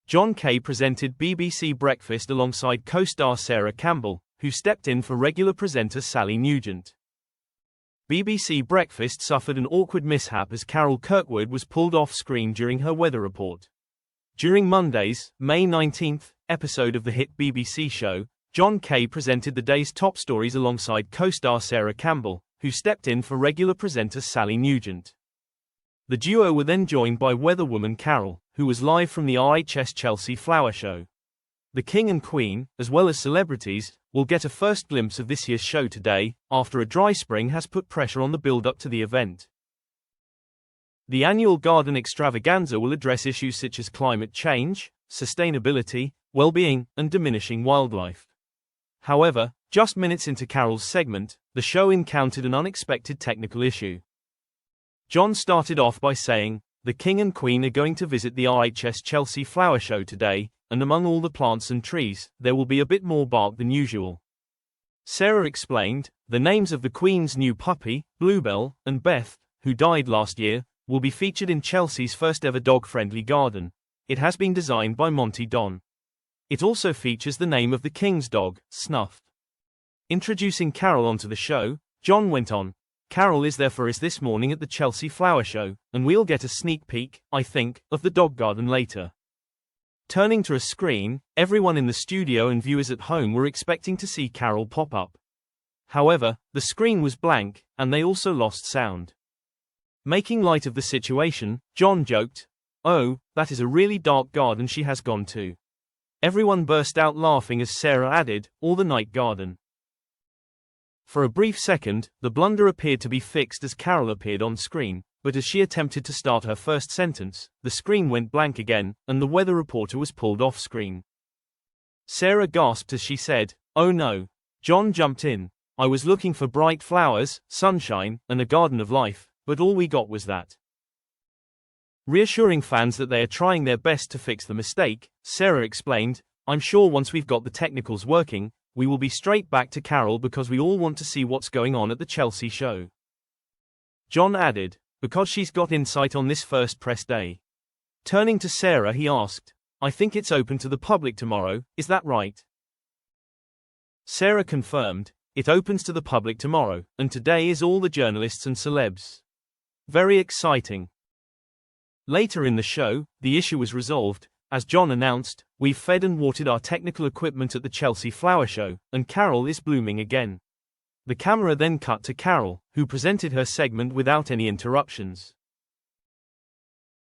Jon Kay presented BBC Breakfast alongside co-star Sarah Campbell, who stepped in for regular presenter Sally Nugent. BBC Breakfast suffered an awkward mishap as Kirkwood was pulled off screen during her weather report. During Monday's, May 19, episode of the hit BBC show, Jon Kay presented the day's top stories alongside co-star Sarah Campbell, who stepped in for regular presenter Sally Nugent. The duo were then joined by weatherwoman Carol, who was live from the RHS Chelsea Flower Show. The King and Queen, as well as celebrities, will get a first glimpse of this year's show today, after a dry spring has put pressure on the build-up to the event. The annual garden extravaganza will address issues such as climate change, sustainability, well-being, and diminishing wildlife. However, just minutes into Carol's segment, the show encountered an unexpected technical issue. Jon started off by saying, "The King and Queen are going to visit the RHS Chelsea Flower Show today, and among all the plants and trees, there will be a bit more bark than usual." Sarah explained, "The names of the Queen's new puppy, Bluebell, and Beth, who died last year, will be featured in Chelsea's first-ever dog-friendly garden. It has been designed by Monty Don. It also features the name of the King's dog, Snuff." Introducing Carol onto the show, Jon went on, "Carol is there for us this morning at the Chelsea Flower Show, and we'll get a sneak peek, I think, of the dog garden later." Turning to a screen, everyone in the studio and viewers at home were expecting to see Carol pop up. However, the screen was blank, and they also lost sound. Making light of the situation, Jon joked, "Oh, that is a really dark garden she has gone to." Everyone burst out laughing as Sarah added, "Or the night garden." For a brief second, the blunder appeared to be fixed as Carol appeared on screen, but as she attempted to start her first sentence, the screen went blank again, and the weather reporter was pulled off screen. Sarah gasped as she said, "Oh no." Jon jumped in, "I was looking for bright flowers, sunshine, and a garden of life, but all we got was that." Reassuring fans that they are trying their best to fix the mistake, Sarah explained, "I'm sure once we've got the technicals working, we will be straight back to Carol because we all want to see what's going on at the Chelsea show." Jon added, "Because she's got insight on this first press day." Turning to Sarah he asked, "I think it's open to the public tomorrow, is that right?" Sarah confirmed, "It opens to the public tomorrow, and today is all the journalists and celebs. Very exciting." Later in the show, the issue was resolved. As Jon announced, "We've fed and watered our technical equipment at the Chelsea Flower Show, and Carol is blooming again." The camera then cut to Carol, who presented her segment without any interruptions.